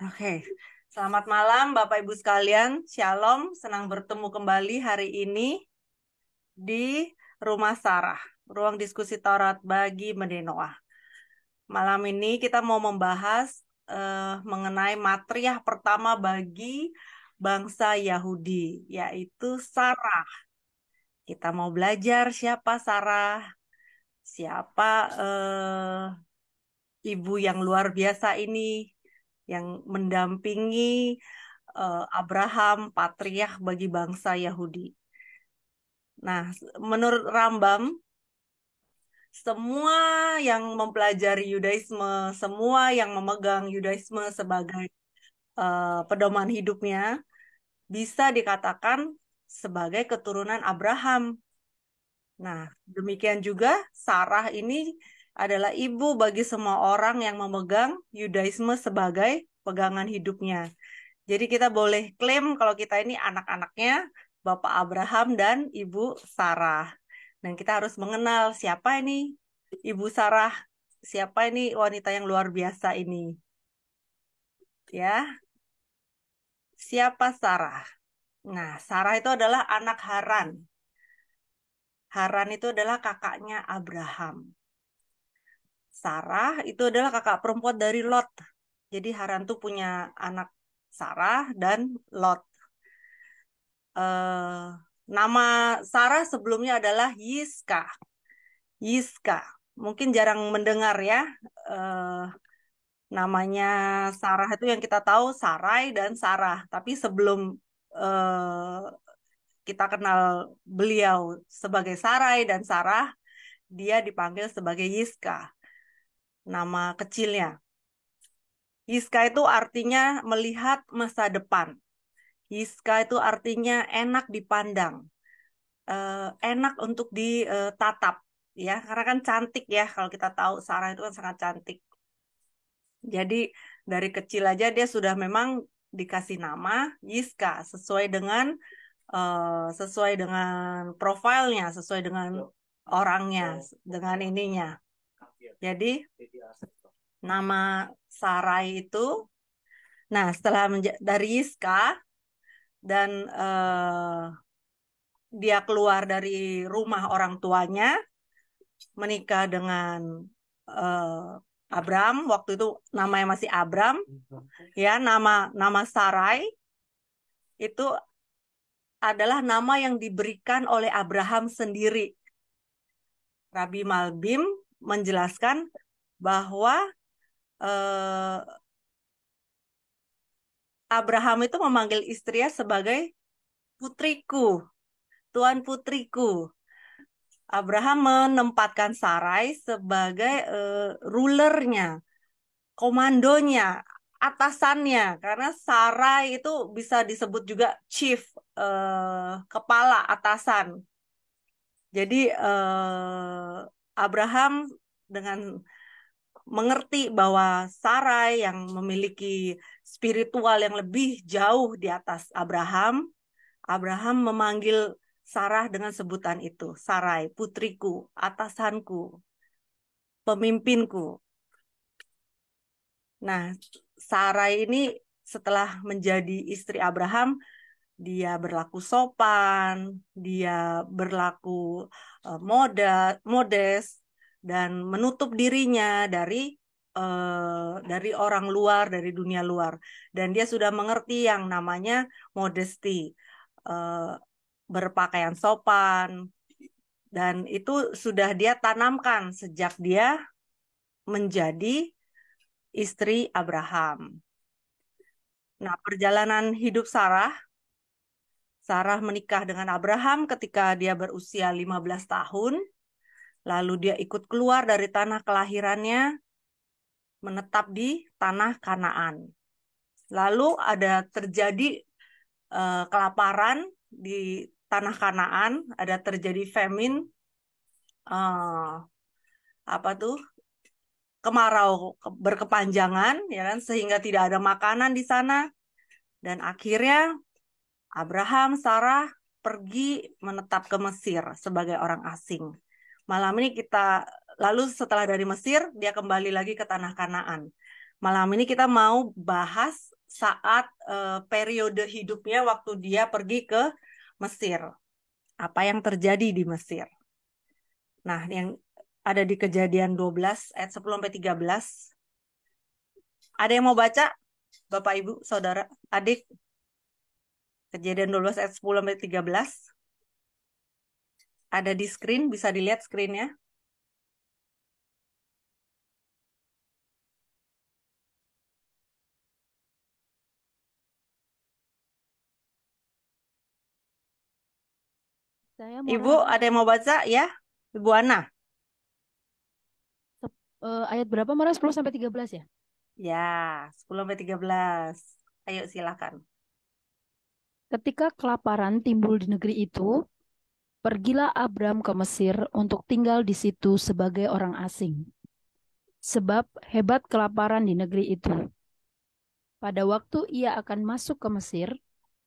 Oke, selamat malam Bapak Ibu sekalian. Shalom, senang bertemu kembali hari ini di Rumah Sarah, ruang diskusi Taurat bagi Menenoah. Malam ini kita mau membahas mengenai matriah pertama bagi bangsa Yahudi, yaitu Sarah. Kita mau belajar siapa Sarah, siapa ibu yang luar biasa ini, yang mendampingi Abraham, patriark bagi bangsa Yahudi. Nah, menurut Rambam, semua yang mempelajari Yudaisme, semua yang memegang Yudaisme sebagai pedoman hidupnya, bisa dikatakan sebagai keturunan Abraham. Nah, demikian juga Sarah ini adalah ibu bagi semua orang yang memegang Yudaisme sebagai pegangan hidupnya. Jadi kita boleh klaim kalau kita ini anak-anaknya Bapak Abraham dan Ibu Sarah. Dan kita harus mengenal siapa ini Ibu Sarah, siapa ini wanita yang luar biasa ini. Ya, siapa Sarah? Nah, Sarah itu adalah anak Haran. Haran itu adalah kakaknya Abraham. Sarah itu adalah kakak perempuan dari Lot. Jadi Haran tuh punya anak Sarah dan Lot. eh, Nama Sarah sebelumnya adalah Yiska. Yiska. Mungkin jarang mendengar ya. eh, Namanya Sarah itu yang kita tahu Sarai dan Sarah. Tapi sebelum kita kenal beliau sebagai Sarai dan Sarah, dia dipanggil sebagai Yiska. Nama kecilnya. Yiska itu artinya melihat masa depan. Yiska itu artinya enak dipandang. Enak untuk ditatap ya karena kan cantik ya kalau kita tahu Sarah itu kan sangat cantik. Jadi dari kecil aja dia sudah memang dikasih nama Yiska sesuai dengan profilnya, sesuai dengan orangnya, dengan ininya. Jadi nama Sarai itu, nah setelah dari Yiska dan dia keluar dari rumah orang tuanya, menikah dengan Abram, waktu itu namanya masih Abram, ya nama nama Sarai itu adalah nama yang diberikan oleh Abraham sendiri. Rabbi Malbim menjelaskan bahwa eh, Abraham itu memanggil istrinya sebagai putriku, tuan putriku. Abraham menempatkan Sarai sebagai rulernya, komandonya, atasannya, karena Sarai itu bisa disebut juga chief, kepala atasan. Jadi Abraham dengan mengerti bahwa Sarai yang memiliki spiritual yang lebih jauh di atas Abraham, Abraham memanggil Sarah dengan sebutan itu, Sarai, putriku, atasanku, pemimpinku. Nah, Sarai ini setelah menjadi istri Abraham, dia berlaku sopan, dia berlaku modest, dan menutup dirinya dari orang luar, dari dunia luar. Dan dia sudah mengerti yang namanya modesty, eh, berpakaian sopan, dan itu sudah dia tanamkan sejak dia menjadi istri Abraham. Nah, perjalanan hidup Sarah menikah dengan Abraham ketika dia berusia 15 tahun. Lalu dia ikut keluar dari tanah kelahirannya, menetap di tanah Kanaan. Lalu ada terjadi kelaparan di tanah Kanaan, ada terjadi famine, eh, apa tuh, kemarau berkepanjangan, ya kan, sehingga tidak ada makanan di sana. Dan akhirnya Abraham, Sarah pergi menetap ke Mesir sebagai orang asing. Malam ini lalu setelah dari Mesir, dia kembali lagi ke tanah Kanaan. Malam ini kita mau bahas saat periode hidupnya waktu dia pergi ke Mesir. Apa yang terjadi di Mesir. Nah, yang ada di Kejadian 12 ayat 10 sampai 13. Ada yang mau baca? Bapak, Ibu, Saudara, Adik? Kejadian 12 ayat 10 sampai 13. Ada di screen, bisa dilihat screen-nya. Saya Ibu, mohon maaf, ada yang mau baca ya? Ibu Ana. ayat berapa Mara? 10 sampai 13 ya? Ya, 10 sampai 13. Ayo silakan. Ketika kelaparan timbul di negeri itu, pergilah Abram ke Mesir untuk tinggal di situ sebagai orang asing. Sebab hebat kelaparan di negeri itu. Pada waktu ia akan masuk ke Mesir,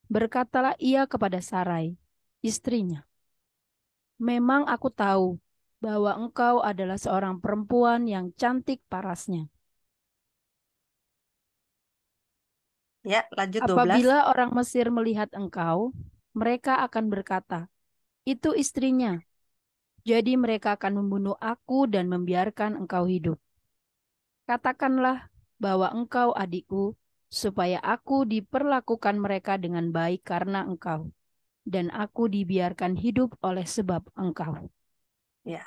berkatalah ia kepada Sarai, istrinya, "Memang aku tahu bahwa engkau adalah seorang perempuan yang cantik parasnya. Ya, lanjut 12. Apabila orang Mesir melihat engkau, mereka akan berkata, 'Itu istrinya.' Jadi mereka akan membunuh aku dan membiarkan engkau hidup. Katakanlah bahwa engkau adikku, supaya aku diperlakukan mereka dengan baik karena engkau, dan aku dibiarkan hidup oleh sebab engkau." Ya.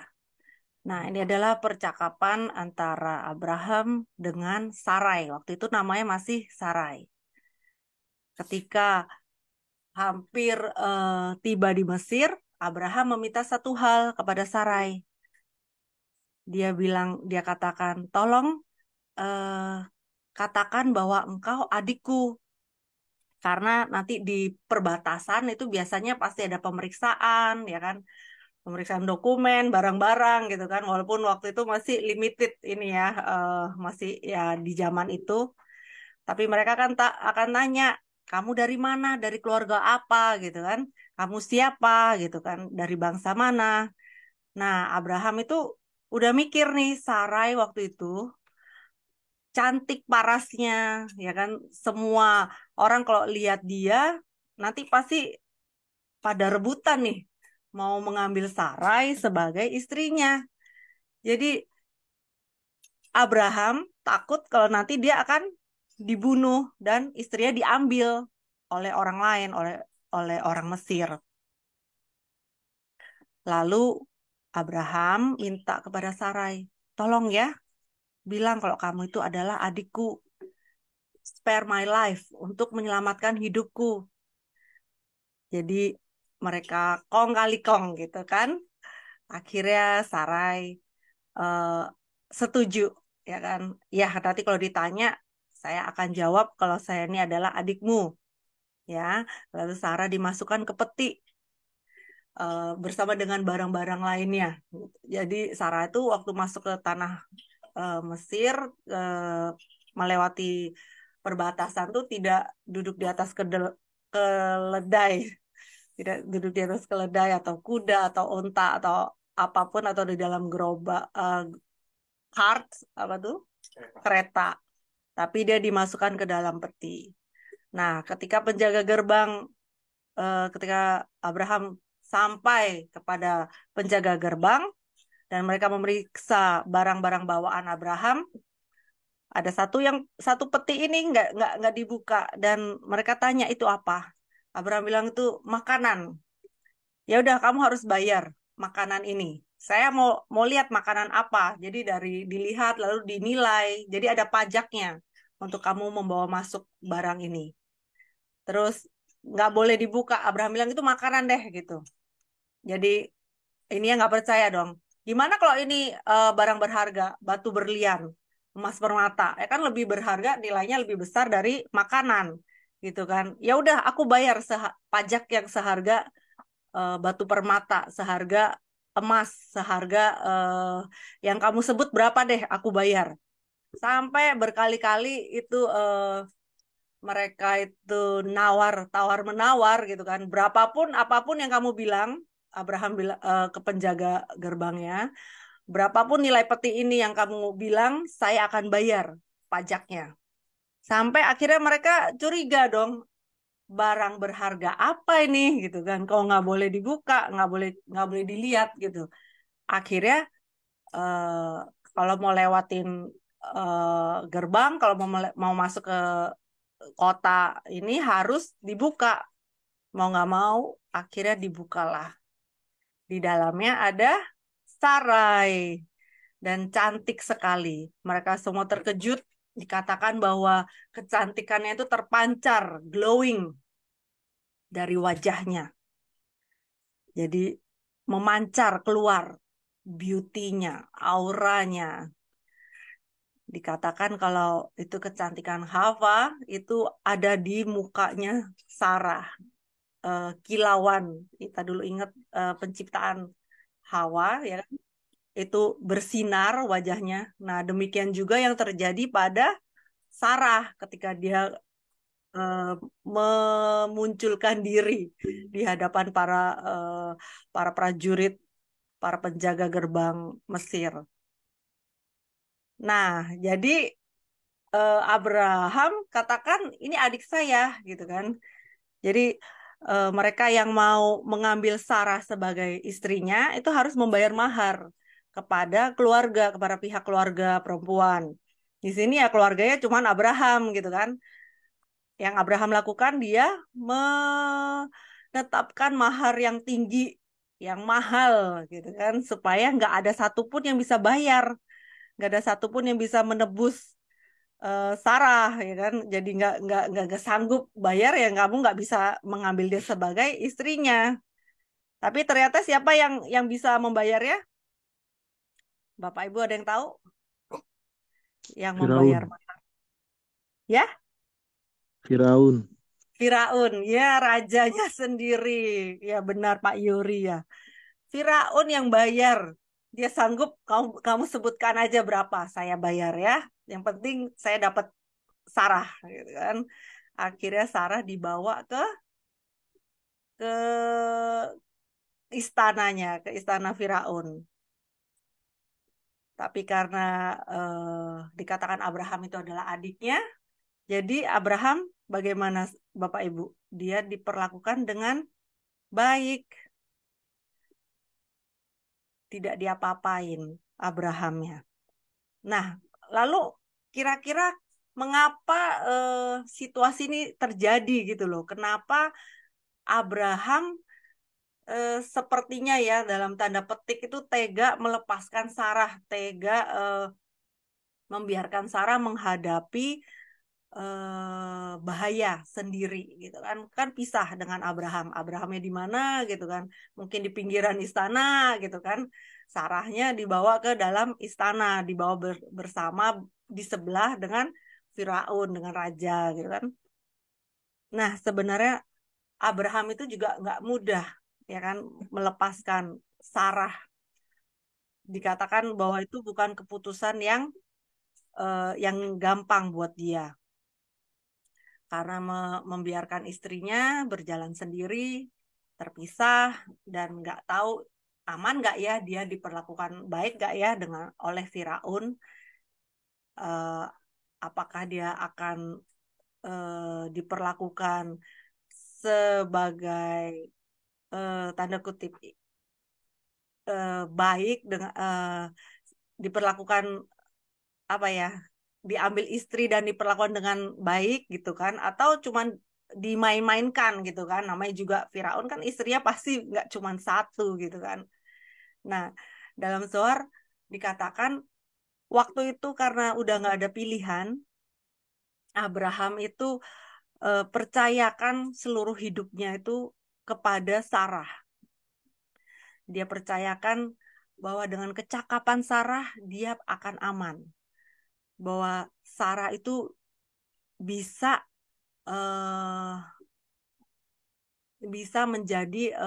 Nah, ini adalah percakapan antara Abraham dengan Sarai. Waktu itu namanya masih Sarai. Ketika hampir tiba di Mesir, Abraham meminta satu hal kepada Sarai. Dia katakan, tolong eh, katakan bahwa engkau adikku. Karena nanti di perbatasan itu biasanya pasti ada pemeriksaan, ya kan? Pemeriksaan dokumen, barang-barang gitu kan. Walaupun waktu itu masih limited ini ya, masih ya di zaman itu. Tapi mereka kan tak akan nanya, kamu dari mana, dari keluarga apa gitu kan? Kamu siapa gitu kan? Dari bangsa mana? Nah, Abraham itu udah mikir nih, Sarai waktu itu cantik parasnya, ya kan? Semua orang kalau lihat dia nanti pasti pada rebutan nih mau mengambil Sarai sebagai istrinya. Jadi Abraham takut kalau nanti dia akan dibunuh dan istrinya diambil oleh orang lain, oleh orang Mesir. Lalu Abraham minta kepada Sarai, tolong ya, bilang kalau kamu itu adalah adikku, spare my life, untuk menyelamatkan hidupku. Jadi mereka kong kali kong gitu kan. Akhirnya Sarai eh, setuju, ya kan. Ya, nanti kalau ditanya, saya akan jawab kalau saya ini adalah adikmu. Ya, lalu Sarah dimasukkan ke peti bersama dengan barang-barang lainnya. Jadi Sarah itu waktu masuk ke tanah Mesir, melewati perbatasan tuh tidak duduk di atas keledai, tidak duduk di atas keledai atau kuda atau onta atau apapun atau di dalam gerobak cart apa tuh kereta, tapi dia dimasukkan ke dalam peti. Nah, ketika Abraham sampai kepada penjaga gerbang dan mereka memeriksa barang-barang bawaan Abraham, ada satu peti ini nggak dibuka dan mereka tanya itu apa. Abraham bilang itu makanan. Ya udah kamu harus bayar makanan ini. Saya mau mau lihat makanan apa. Jadi dari dilihat lalu dinilai. Jadi ada pajaknya untuk kamu membawa masuk barang ini. Terus nggak boleh dibuka. Abraham bilang itu makanan deh gitu. Jadi ini yang nggak percaya dong. Gimana kalau ini barang berharga, batu berlian, emas permata, ya kan lebih berharga, nilainya lebih besar dari makanan, gitu kan? Ya udah, aku bayar pajak yang seharga batu permata, seharga emas, seharga yang kamu sebut berapa deh, aku bayar. Sampai berkali-kali itu mereka itu tawar menawar gitu kan. Berapapun apapun yang kamu bilang, Abraham bilang ke penjaga gerbangnya, berapapun nilai peti ini yang kamu bilang, saya akan bayar. pajaknya. Sampai akhirnya mereka curiga dong, barang berharga apa ini gitu kan? Kok nggak boleh dibuka, nggak boleh dilihat gitu. Akhirnya eh, kalau mau lewatin gerbang, kalau mau masuk ke kota ini harus dibuka. Mau nggak mau, akhirnya dibukalah. Di dalamnya ada sarai dan cantik sekali. Mereka semua terkejut, dikatakan bahwa kecantikannya itu terpancar, glowing dari wajahnya. Jadi memancar keluar beauty-nya, auranya. Dikatakan kalau itu kecantikan Hawa itu ada di mukanya Sarah. Kilauan. Kita dulu ingat penciptaan Hawa ya kan? Itu bersinar wajahnya. Nah, demikian juga yang terjadi pada Sarah ketika dia eh, memunculkan diri di hadapan eh, para prajurit, para penjaga gerbang Mesir. Nah, jadi Abraham katakan ini adik saya gitu kan. Jadi mereka yang mau mengambil Sarah sebagai istrinya itu harus membayar mahar kepada keluarga, kepada pihak keluarga perempuan. Di sini ya keluarganya cuman Abraham gitu kan. Yang Abraham lakukan dia menetapkan mahar yang tinggi, yang mahal gitu kan, supaya nggak ada satupun yang bisa bayar, nggak ada satupun yang bisa menebus Sarah ya kan. Jadi nggak sanggup bayar ya kamu nggak bisa mengambil dia sebagai istrinya. Tapi ternyata siapa yang bisa membayarnya? Bapak Ibu ada yang tahu yang membayar? Firaun, Ya, Firaun. Firaun, ya rajanya sendiri. Ya benar Pak Yuri ya. Firaun yang bayar. Dia sanggup, kamu sebutkan aja berapa saya bayar ya. Yang penting saya dapat Sarah gitu kan. Akhirnya Sarah dibawa ke istananya, ke istana Firaun. Tapi karena dikatakan Abraham itu adalah adiknya, jadi Abraham bagaimana Bapak Ibu? Dia diperlakukan dengan baik, tidak diapa-apain Abrahamnya. Nah, lalu kira-kira mengapa situasi ini terjadi gitu loh? Kenapa Abraham sepertinya ya dalam tanda petik itu tega melepaskan Sarah, tega membiarkan Sarah menghadapi bahaya sendiri gitu kan, kan pisah dengan Abraham. Abrahamnya di mana gitu kan, mungkin di pinggiran istana gitu kan, Sarahnya dibawa ke dalam istana, dibawa bersama di sebelah dengan Firaun, dengan raja gitu kan. Nah sebenarnya Abraham itu juga nggak mudah ya kan melepaskan Sarah. Dikatakan bahwa itu bukan keputusan yang gampang buat dia karena membiarkan istrinya berjalan sendiri, terpisah, dan nggak tahu aman nggak ya dia diperlakukan baik nggak ya dengan oleh Firaun. Eh, apakah dia akan diperlakukan sebagai tanda kutip baik dengan diperlakukan apa ya, diambil istri dan diperlakukan dengan baik gitu kan, atau cuman dimain-mainkan gitu kan, namanya juga Firaun kan istrinya pasti nggak cuman satu gitu kan. Nah dalam Zohar dikatakan waktu itu karena udah nggak ada pilihan, Abraham itu percayakan seluruh hidupnya itu kepada Sarah. Dia percayakan bahwa dengan kecakapan Sarah dia akan aman, bahwa Sarah itu bisa eh, bisa menjadi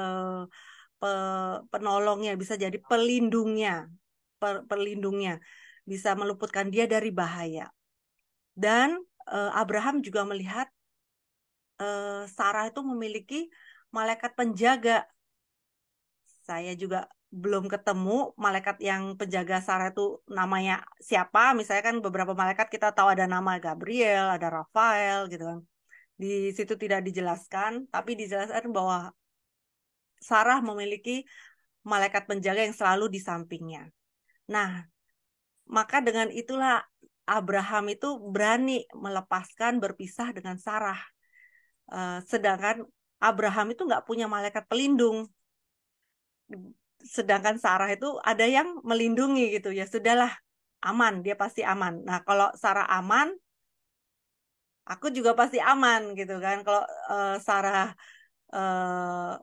penolongnya, bisa jadi pelindungnya, perlindungnya, bisa meluputkan dia dari bahaya. Dan Abraham juga melihat Sarah itu memiliki malaikat penjaga. Saya juga belum ketemu malaikat yang penjaga Sarah itu namanya siapa. Misalnya kan beberapa malaikat kita tahu ada nama Gabriel, ada Rafael gitu kan. Di situ tidak dijelaskan, tapi dijelaskan bahwa Sarah memiliki malaikat penjaga yang selalu di sampingnya. Nah, maka dengan itulah Abraham itu berani melepaskan berpisah dengan Sarah. Sedangkan Abraham itu nggak punya malaikat pelindung. Sedangkan Sarah itu ada yang melindungi gitu. Ya sudahlah, aman, dia pasti aman. Nah, kalau Sarah aman, aku juga pasti aman gitu kan. Kalau Sarah eh,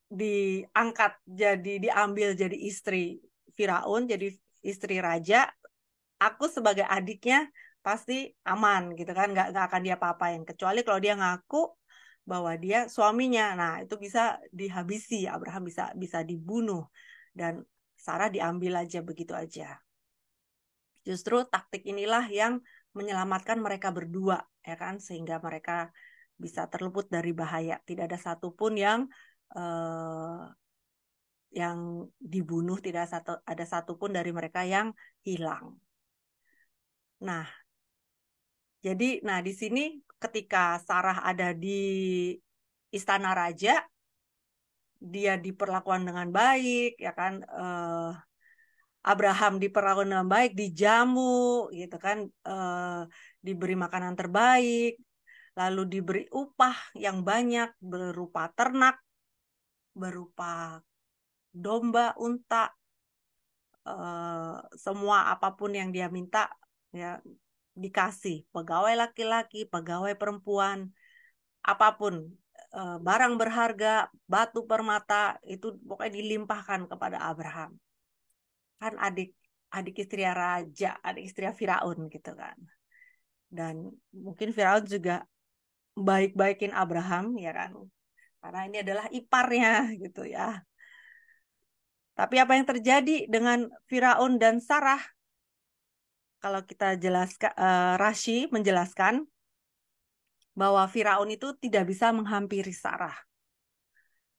diangkat diambil jadi istri Firaun, jadi istri raja, aku sebagai adiknya pasti aman gitu kan, nggak akan dia apa-apain, kecuali kalau dia ngaku bahwa dia suaminya. Nah, itu bisa dihabisi, Abraham bisa bisa dibunuh dan Sarah diambil aja begitu aja. Justru taktik inilah yang menyelamatkan mereka berdua, ya kan, sehingga mereka bisa terluput dari bahaya. Tidak ada satupun yang dibunuh, tidak ada satupun dari mereka yang hilang. Nah, jadi, di sini ketika Sarah ada di istana raja, dia diperlakukan dengan baik, ya kan? Abraham diperlakukan dengan baik, dijamu, gitu kan? Diberi makanan terbaik, lalu diberi upah yang banyak berupa ternak, berupa domba, unta, semua apapun yang dia minta, ya dikasih. Pegawai laki-laki, pegawai perempuan, apapun, barang berharga, batu permata, itu pokoknya dilimpahkan kepada Abraham. Kan adik istri raja, adik istri Firaun gitu kan. Dan mungkin Firaun juga baik-baikin Abraham ya kan. Karena ini adalah iparnya gitu ya. Tapi apa yang terjadi dengan Firaun dan Sarah? Kalau kita jelaskan, Rashi menjelaskan bahwa Firaun itu tidak bisa menghampiri Sarah.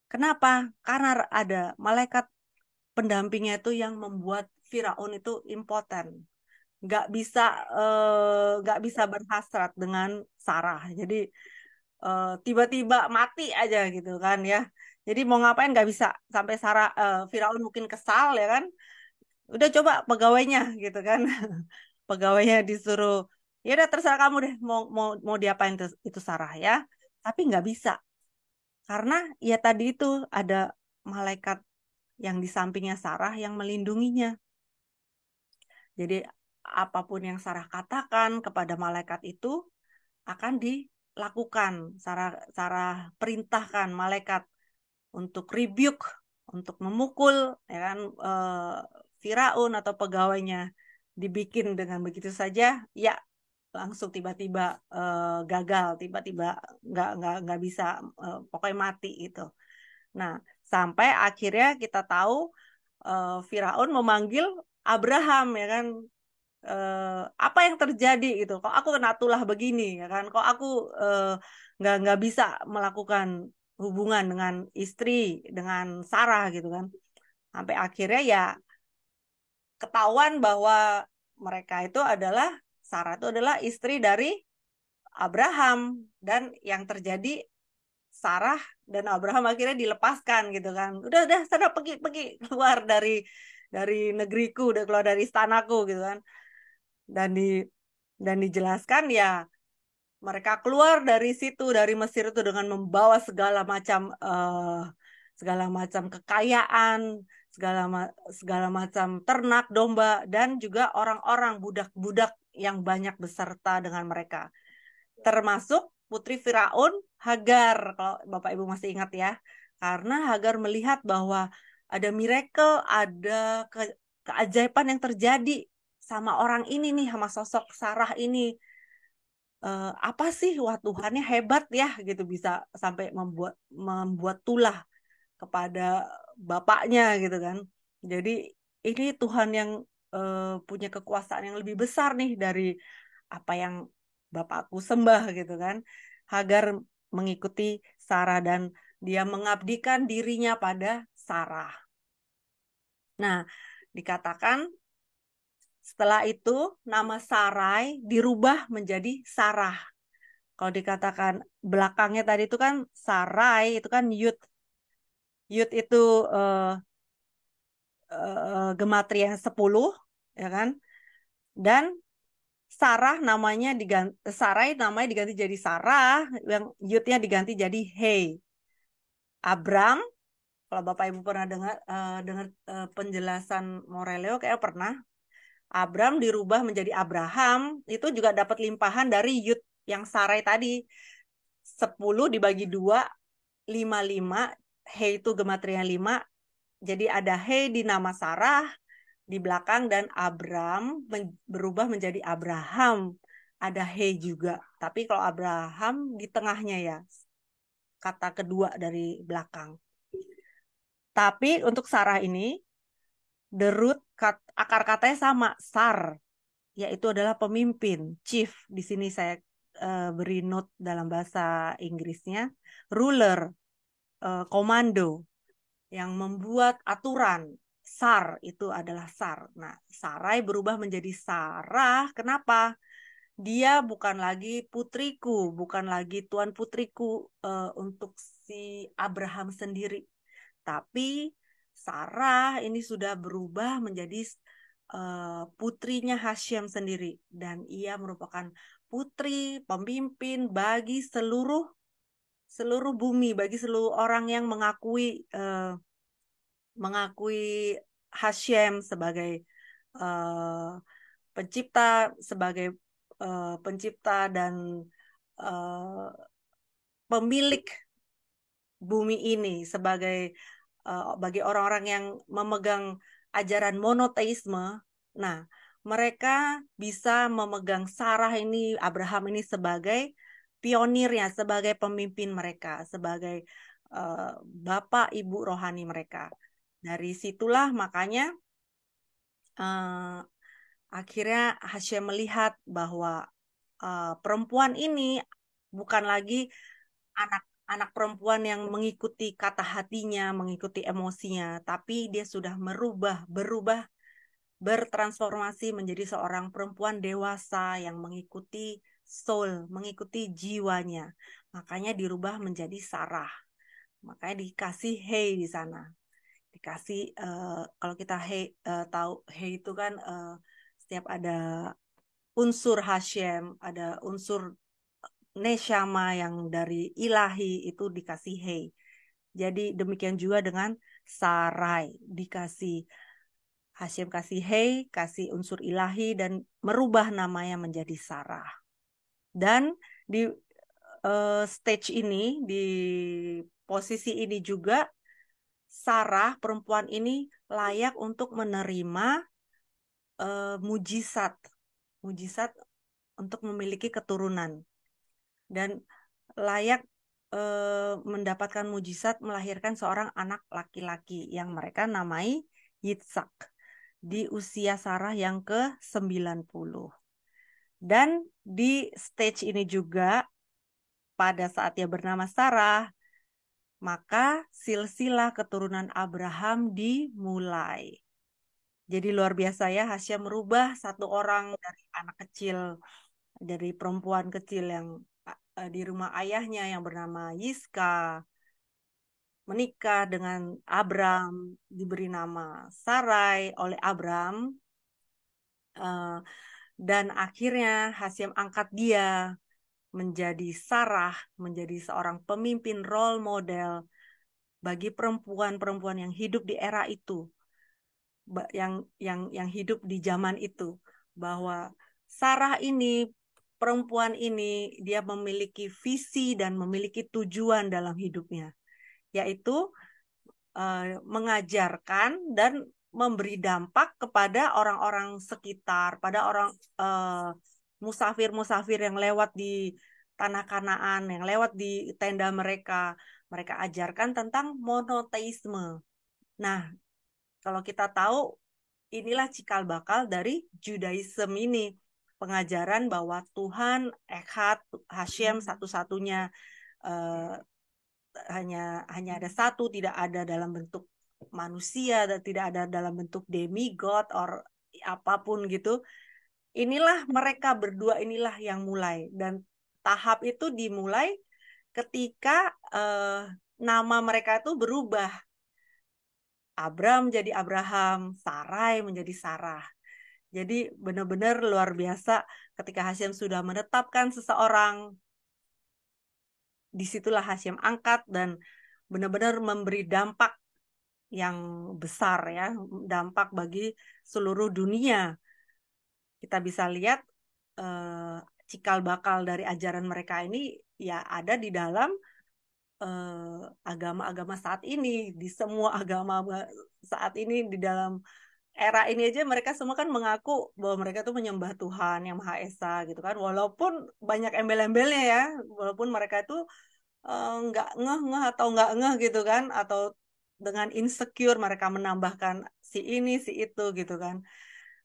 Kenapa? Karena ada malaikat pendampingnya itu yang membuat Firaun itu impoten, nggak bisa nggak bisa berhasrat dengan Sarah. Jadi tiba-tiba mati aja gitu kan ya. Jadi mau ngapain nggak bisa, sampai Firaun mungkin kesal ya kan. Udah coba pegawainya gitu kan. Pegawainya disuruh, ya udah terserah kamu deh mau mau mau diapain itu Sarah ya. Tapi nggak bisa karena ya tadi itu ada malaikat yang di sampingnya Sarah yang melindunginya. Jadi apapun yang Sarah katakan kepada malaikat itu akan dilakukan. Sarah, Sarah perintahkan malaikat untuk rebuke, untuk memukul, ya kan, Firaun atau pegawainya, dibikin dengan begitu saja, ya langsung tiba-tiba gagal, tiba-tiba nggak bisa, pokoknya mati gitu. Nah, sampai akhirnya kita tahu Firaun memanggil Abraham ya kan, apa yang terjadi gitu, kok aku kena tulah begini ya kan, kok aku eh, nggak bisa melakukan hubungan dengan istri, dengan Sarah gitu kan. Sampai akhirnya ya ketahuan bahwa mereka itu adalah, Sarah itu adalah istri dari Abraham, dan yang terjadi Sarah dan Abraham akhirnya dilepaskan gitu kan. Udah sana pergi pergi keluar dari negeriku, udah keluar dari istanaku gitu kan. Dan di dan dijelaskan ya mereka keluar dari situ, dari Mesir itu dengan membawa segala macam kekayaan, segala macam ternak, domba, dan juga orang-orang budak-budak yang banyak beserta dengan mereka. Termasuk putri Firaun, Hagar, kalau Bapak Ibu masih ingat ya. Karena Hagar melihat bahwa ada miracle, ada keajaiban yang terjadi sama orang ini nih, sama sosok Sarah ini. Apa sih, wah Tuhannya hebat ya gitu, bisa sampai membuat tulah kepada bapaknya gitu kan. Jadi ini Tuhan yang punya kekuasaan yang lebih besar nih dari apa yang bapakku sembah gitu kan. Hagar mengikuti Sarah dan dia mengabdikan dirinya pada Sarah. Nah, dikatakan setelah itu nama Sarai dirubah menjadi Sarah. Kalau dikatakan belakangnya tadi itu kan Sarai, itu kan Yud. Yud itu gematria yang 10, ya kan? Dan Sarai namanya diganti jadi Sarah, yang Yudnya diganti jadi Hey. Abram, kalau Bapak Ibu pernah dengar penjelasan Moreleo, kayak pernah. Abram dirubah menjadi Abraham, itu juga dapat limpahan dari Yud yang Sarai tadi. 10 dibagi 2, 5. He itu gematria 5. Jadi ada He di nama Sarah di belakang, dan Abram berubah menjadi Abraham. Ada He juga. Tapi kalau Abraham di tengahnya ya, kata kedua dari belakang. Tapi untuk Sarah ini, the root, akar katanya sama, Sar, yaitu adalah pemimpin, chief. Di sini saya beri note dalam bahasa Inggrisnya, ruler, komando, yang membuat aturan. Sar itu adalah Sar. Nah, Sarai berubah menjadi Sarah. Kenapa? Dia bukan lagi putriku, bukan lagi tuan putriku untuk si Abraham sendiri. Tapi Sarah ini sudah berubah menjadi putrinya Hasyem sendiri. Dan ia merupakan putri, pemimpin bagi seluruh bumi, bagi seluruh orang yang mengakui Hasyem sebagai uh, pencipta dan uh, pemilik bumi ini, bagi orang-orang yang memegang ajaran monoteisme. Nah, mereka bisa memegang Sarah ini, Abraham ini sebagai pionirnya, sebagai pemimpin mereka, sebagai bapak ibu rohani mereka. Dari situlah makanya uh, akhirnya Hashem melihat bahwa perempuan ini bukan lagi anak perempuan yang mengikuti kata hatinya, mengikuti emosinya, tapi dia sudah berubah, bertransformasi menjadi seorang perempuan dewasa yang mengikuti soul, mengikuti jiwanya. Makanya dirubah menjadi Sarah. Makanya dikasih Hey di sana. Dikasih kalau kita tahu Hey itu kan setiap ada unsur Hashem, ada unsur neshama yang dari ilahi itu dikasih Hey. Jadi demikian juga dengan Sarai, dikasih Hashem, kasih Hey, kasih unsur ilahi, dan merubah namanya menjadi Sarah. Dan di stage ini, di posisi ini juga, Sarah perempuan ini layak untuk menerima mujizat, mujizat untuk memiliki keturunan, dan layak mendapatkan mujizat melahirkan seorang anak laki-laki yang mereka namai Yitzhak di usia Sarah yang ke-90. Dan di stage ini juga, pada saat dia bernama Sarah, maka silsilah keturunan Abraham dimulai. Jadi luar biasa ya, Hasya merubah satu orang dari anak kecil, dari perempuan kecil yang di rumah ayahnya yang bernama Yiska, menikah dengan Abram, diberi nama Sarai oleh Abram, dan akhirnya Hasyim angkat dia menjadi Sarah, menjadi seorang pemimpin role model bagi perempuan-perempuan yang hidup di era itu, yang hidup di zaman itu, bahwa Sarah ini, perempuan ini, dia memiliki visi dan memiliki tujuan dalam hidupnya, yaitu mengajarkan dan memberi dampak kepada orang-orang sekitar, pada orang musafir-musafir yang lewat di tanah Kanaan, yang lewat di tenda mereka. Mereka ajarkan tentang monoteisme. Nah, kalau kita tahu, inilah cikal bakal dari Judaism ini. Pengajaran bahwa Tuhan Echad, Hashem satu-satunya, hanya ada satu, tidak ada dalam bentuk manusia dan tidak ada dalam bentuk demigod or apapun gitu. Inilah mereka berdua inilah yang mulai, dan tahap itu dimulai ketika nama mereka itu berubah. Abram jadi Abraham, Sarai menjadi Sarah. Jadi benar-benar luar biasa ketika Hashem sudah menetapkan seseorang, disitulah Hashem angkat dan benar-benar memberi dampak yang besar ya, dampak bagi seluruh dunia. Kita bisa lihat cikal bakal dari ajaran mereka ini ya ada di dalam agama-agama saat ini, di semua agama saat ini, di dalam era ini aja mereka semua kan mengaku bahwa mereka tuh menyembah Tuhan yang Maha Esa gitu kan, walaupun banyak embel-embelnya ya, walaupun mereka itu nggak ngeh-ngeh atau nggak ngeh gitu kan, atau dengan insecure mereka menambahkan si ini si itu gitu kan,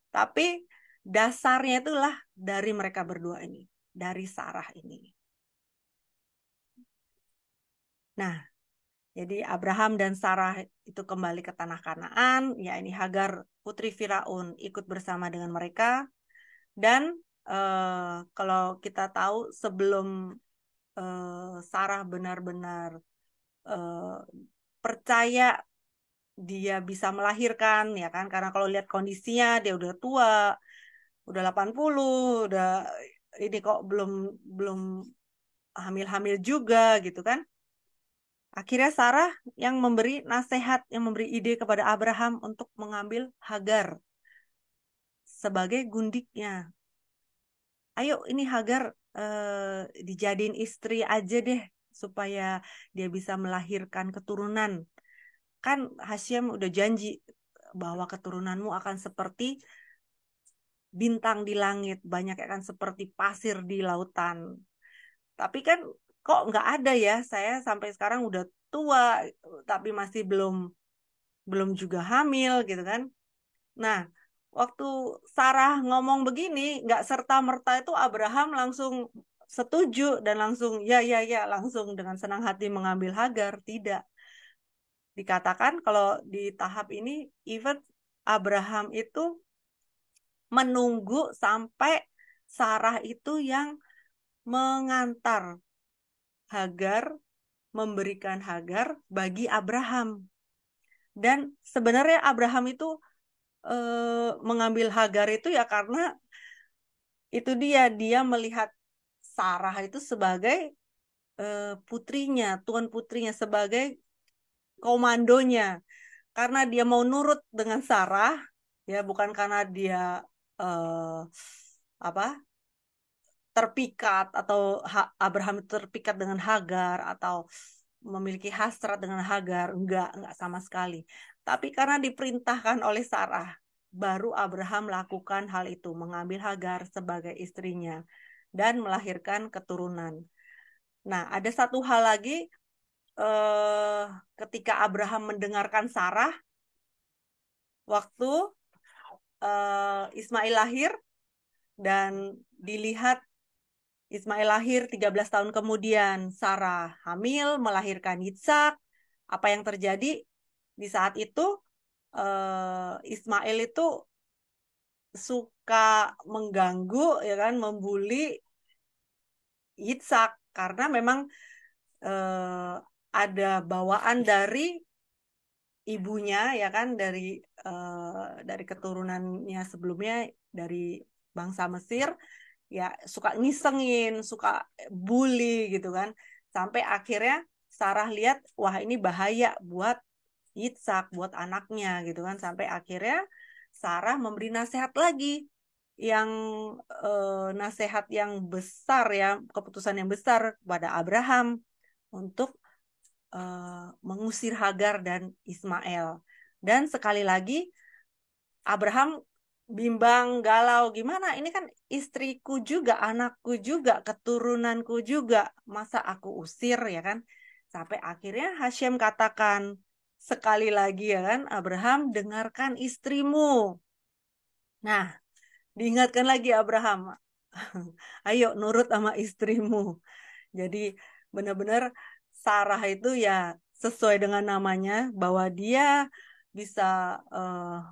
tapi dasarnya itulah dari mereka berdua ini, dari Sarah ini. Nah, jadi Abraham dan Sarah itu kembali ke tanah Kanaan, ya ini Hagar putri Firaun ikut bersama dengan mereka. Dan kalau kita tahu sebelum Sarah benar-benar percaya dia bisa melahirkan, ya kan, karena kalau lihat kondisinya dia udah tua, udah 80, udah ini kok belum belum hamil-hamil juga gitu kan. Akhirnya Sarah yang memberi nasihat, yang memberi ide kepada Abraham untuk mengambil Hagar sebagai gundiknya. Ayo ini Hagar dijadiin istri aja deh supaya dia bisa melahirkan keturunan. Kan Hashem udah janji bahwa keturunanmu akan seperti bintang di langit, banyak akan seperti pasir di lautan. Tapi kan kok nggak ada ya, saya sampai sekarang udah tua tapi masih belum juga hamil gitu kan. Nah, waktu Sarah ngomong begini, nggak serta-merta itu Abraham langsung setuju dan langsung ya ya ya langsung dengan senang hati mengambil Hagar. Tidak. Dikatakan kalau di tahap ini even Abraham itu menunggu sampai Sarah itu yang mengantar Hagar, memberikan Hagar bagi Abraham. Dan sebenarnya Abraham itu mengambil Hagar itu ya karena itu dia melihat Sarah itu sebagai putrinya, tuan putrinya, sebagai komandonya. Karena dia mau nurut dengan Sarah, ya bukan karena dia apa terpikat atau Abraham itu terpikat dengan Hagar atau memiliki hasrat dengan Hagar, enggak sama sekali. Tapi karena diperintahkan oleh Sarah, baru Abraham lakukan hal itu, mengambil Hagar sebagai istrinya dan melahirkan keturunan. Nah, ada satu hal lagi ketika Abraham mendengarkan Sarah waktu Ismail lahir dan dilihat Ismail lahir 13 tahun kemudian, Sarah hamil melahirkan Yitzhak. Apa yang terjadi di saat itu? Ismail itu suka mengganggu, ya kan, membuli Yitzhak karena memang ada bawaan dari ibunya, ya kan, dari keturunannya sebelumnya dari bangsa Mesir, ya suka ngisengin, suka bully gitu kan, sampai akhirnya Sarah lihat wah ini bahaya buat Yitzhak, buat anaknya gitu kan, sampai akhirnya Sarah memberi nasihat lagi yang nasihat yang besar ya, keputusan yang besar kepada Abraham untuk mengusir Hagar dan Ismail. Dan sekali lagi Abraham bimbang, galau, gimana? Ini kan istriku juga, anakku juga, keturunanku juga. Masa aku usir ya kan? Sampai akhirnya Hashem katakan sekali lagi ya kan, Abraham dengarkan istrimu. Nah, diingatkan lagi Abraham, ayo nurut sama istrimu. Jadi benar-benar Sarah itu ya sesuai dengan namanya bahwa dia bisa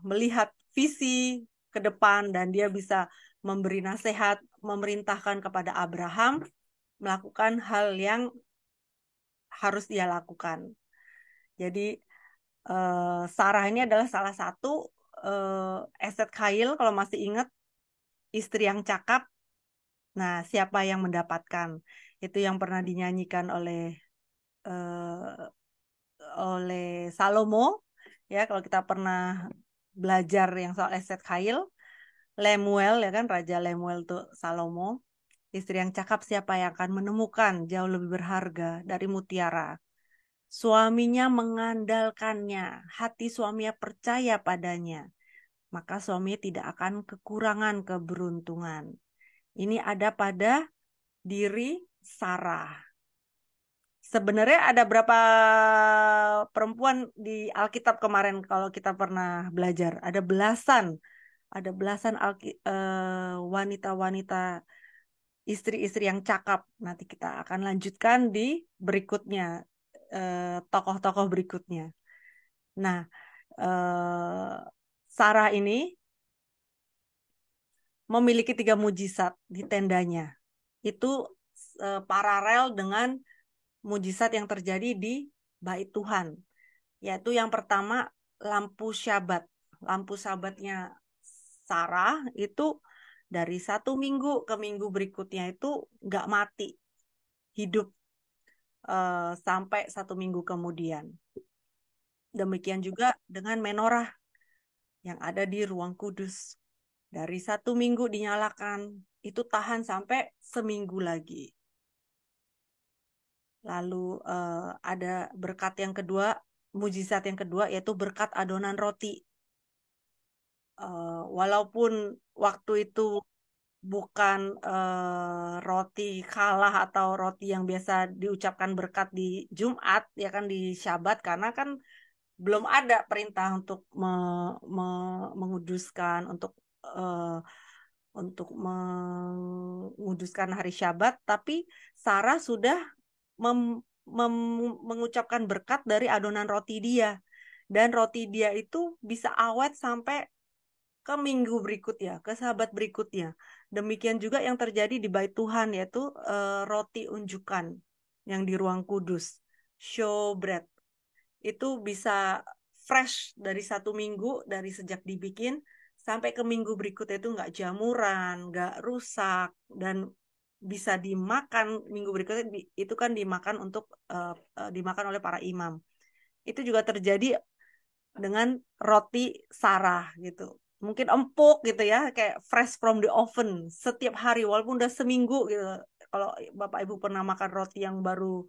melihat visi ke depan dan dia bisa memberi nasihat, memerintahkan kepada Abraham melakukan hal yang harus dia lakukan. Jadi Sarah ini adalah salah satu Esed Khail, kalau masih ingat, istri yang cakap. Nah, siapa yang mendapatkan? Itu yang pernah dinyanyikan oleh Salomo. Ya, kalau kita pernah belajar yang soal Esed Khail, Lemuel ya kan, Raja Lemuel tuh Salomo. Istri yang cakap siapa yang akan menemukan, jauh lebih berharga dari mutiara. Suaminya mengandalkannya, hati suaminya percaya padanya, maka suami tidak akan kekurangan keberuntungan. Ini ada pada diri Sarah. Sebenarnya ada berapa perempuan di Alkitab kemarin kalau kita pernah belajar? Ada belasan wanita-wanita, istri-istri yang cakap. Nanti kita akan lanjutkan di berikutnya, tokoh-tokoh berikutnya. Nah, eh, Sarah ini memiliki 3 mujizat di tendanya. Itu paralel dengan mujizat yang terjadi di Bait Tuhan. Yaitu yang pertama, lampu Syabat. Lampu Syabatnya Sarah itu dari 1 minggu ke minggu berikutnya itu nggak mati, hidup sampai 1 minggu kemudian. Demikian juga dengan menorah yang ada di ruang kudus. Dari 1 minggu dinyalakan, itu tahan sampai seminggu lagi. Lalu ada berkat yang kedua, mujizat yang kedua, yaitu berkat adonan roti. Walaupun waktu itu bukan roti kalah atau roti yang biasa diucapkan berkat di Jumat, ya kan, di Syabat, karena kan belum ada perintah untuk menguduskan, untuk menguduskan hari Syabat, tapi Sarah sudah mengucapkan berkat dari adonan roti dia, dan roti dia itu bisa awet sampai ke minggu berikutnya, ke Sabat berikutnya. Demikian juga yang terjadi di Bait Tuhan, yaitu roti unjukan yang di ruang kudus, showbread. Itu bisa fresh dari 1 minggu, dari sejak dibikin sampai ke minggu berikutnya, itu nggak jamuran, nggak rusak, dan bisa dimakan minggu berikutnya. Itu kan dimakan dimakan oleh para imam. Itu juga terjadi dengan roti Sarah gitu. Mungkin empuk gitu ya, kayak fresh from the oven setiap hari walaupun udah seminggu gitu. Kalau Bapak Ibu pernah makan roti yang baru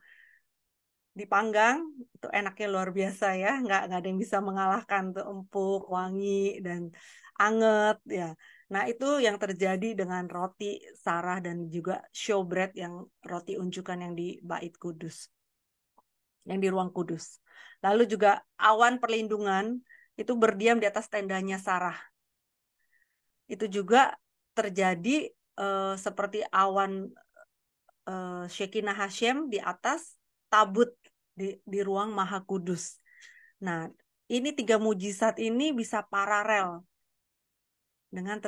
dipanggang, itu enaknya luar biasa ya. Nggak ada yang bisa mengalahkan tuh, empuk, wangi, dan anget ya. Nah, itu yang terjadi dengan roti Sarah dan juga showbread, yang roti unjukan yang di Bait Kudus, yang di ruang kudus. Lalu juga awan perlindungan itu berdiam di atas tendanya Sarah. Itu juga terjadi seperti awan Shekinah Hashem di atas tabut di ruang Maha Kudus. Nah, ini 3 mujizat ini bisa paralel dengan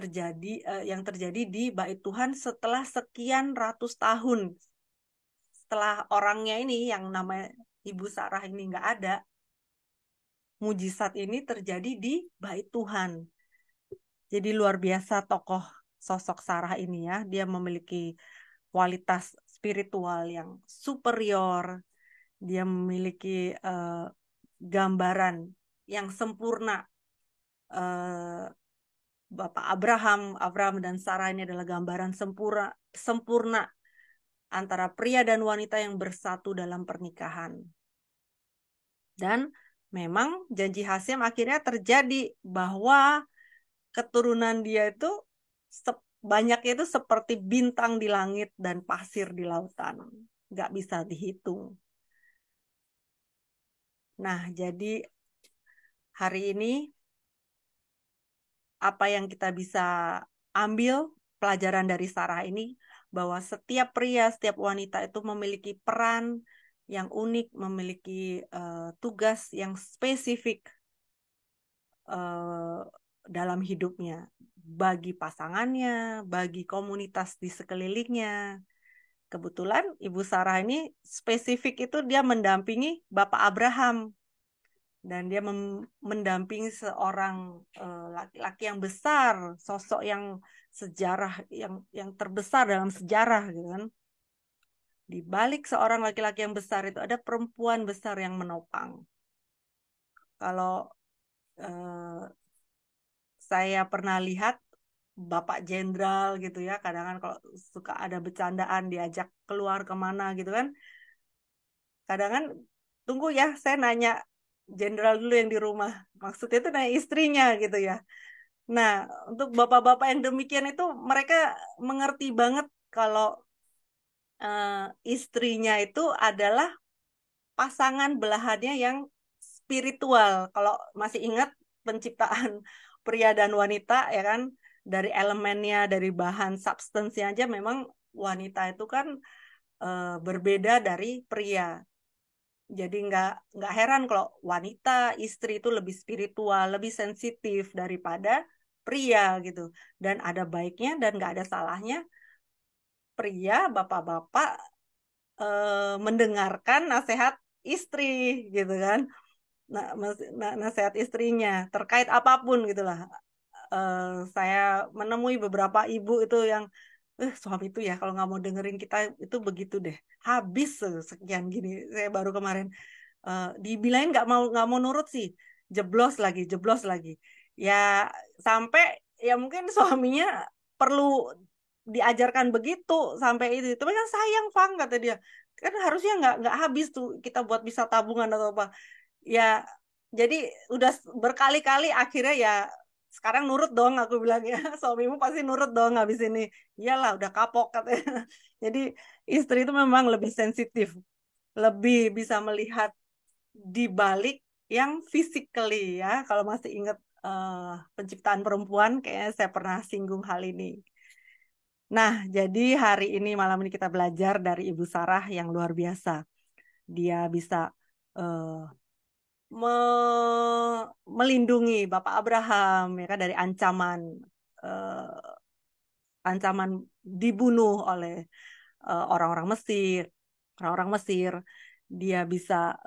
yang terjadi di Bait Tuhan setelah sekian ratus tahun. Setelah orangnya ini, yang namanya Ibu Sarah ini, nggak ada, mujizat ini terjadi di Bait Tuhan. Jadi luar biasa tokoh sosok Sarah ini ya. Dia memiliki kualitas spiritual yang superior. Dia memiliki gambaran yang sempurna. Bapak Abraham dan Sarah ini adalah gambaran sempurna antara pria dan wanita yang bersatu dalam pernikahan. Dan memang janji Hasyim akhirnya terjadi, bahwa keturunan dia itu banyaknya itu seperti bintang di langit dan pasir di lautan. Nggak bisa dihitung. Nah, jadi hari ini apa yang kita bisa ambil pelajaran dari Sarah ini, bahwa setiap pria, setiap wanita itu memiliki peran yang unik, memiliki tugas yang spesifik dalam hidupnya, bagi pasangannya, bagi komunitas di sekelilingnya. Kebetulan Ibu Sarah ini spesifik itu dia mendampingi Bapak Abraham, dan dia mendampingi seorang laki-laki yang besar, sosok yang sejarah yang terbesar dalam sejarah, gitu kan. Di balik seorang laki-laki yang besar itu ada perempuan besar yang menopang. Kalau saya pernah lihat Bapak Jenderal gitu ya, kadang kan kalau suka ada bercandaan diajak keluar kemana gitu kan, kadang kan tunggu ya, saya nanya Jenderal dulu yang di rumah, maksudnya itu nanya istrinya gitu ya. Nah, untuk bapak-bapak yang demikian itu mereka mengerti banget kalau istrinya itu adalah pasangan belahannya yang spiritual. Kalau masih ingat penciptaan pria dan wanita ya kan, dari elemennya, dari bahan substansinya aja memang wanita itu kan berbeda dari pria. Jadi nggak heran kalau wanita, istri itu lebih spiritual, lebih sensitif daripada pria gitu. Dan ada baiknya dan nggak ada salahnya pria, bapak-bapak mendengarkan nasihat istri gitu kan. Nasihat istrinya terkait apapun gitulah. Saya menemui beberapa ibu itu yang suami itu ya kalau nggak mau dengerin kita itu begitu deh, habis sekian gini. Saya baru kemarin dibilangin nggak mau nurut sih, jeblos lagi ya, sampai ya mungkin suaminya perlu diajarkan begitu sampai itu. Tapi kan sayang Fang, kata dia, kan harusnya nggak habis tuh kita buat bisa tabungan atau apa ya. Jadi udah berkali-kali akhirnya ya sekarang nurut dong, aku bilang ya. Suamimu pasti nurut dong habis ini. Iyalah udah kapok, katanya. Jadi istri itu memang lebih sensitif, lebih bisa melihat di balik yang physically ya. Kalau masih ingat penciptaan perempuan, kayaknya saya pernah singgung hal ini. Nah, jadi hari ini malam ini kita belajar dari Ibu Sarah yang luar biasa. Dia bisa eh, melindungi Bapak Abraham ya kan dari ancaman dibunuh oleh orang-orang Mesir. Orang-orang Mesir, dia bisa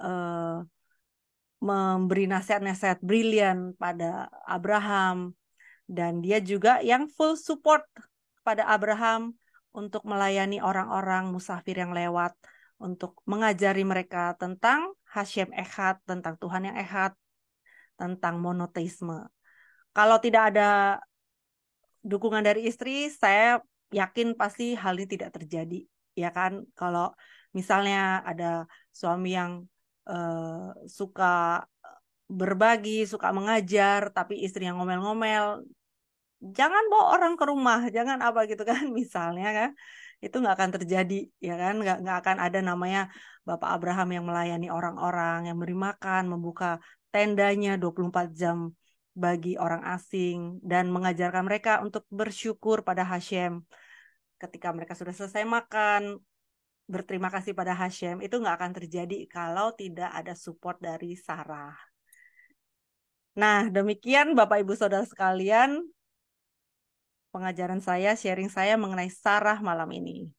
memberi nasihat-nasihat brilian pada Abraham, dan dia juga yang full support pada Abraham untuk melayani orang-orang musafir yang lewat, untuk mengajari mereka tentang Hashem Echad, tentang Tuhan yang Echad, tentang monoteisme. Kalau tidak ada dukungan dari istri, saya yakin pasti hal ini tidak terjadi, ya kan? Kalau misalnya ada suami yang suka berbagi, suka mengajar, tapi istri yang ngomel-ngomel, jangan bawa orang ke rumah, jangan apa gitu kan, misalnya kan, itu nggak akan terjadi, ya kan? Nggak akan ada namanya Bapak Abraham yang melayani orang-orang, yang beri makan, membuka tendanya 24 jam bagi orang asing, dan mengajarkan mereka untuk bersyukur pada Hashem. Ketika mereka sudah selesai makan, berterima kasih pada Hashem, itu nggak akan terjadi kalau tidak ada support dari Sarah. Nah, demikian Bapak Ibu Saudara sekalian, pengajaran saya, sharing saya mengenai Sarah malam ini.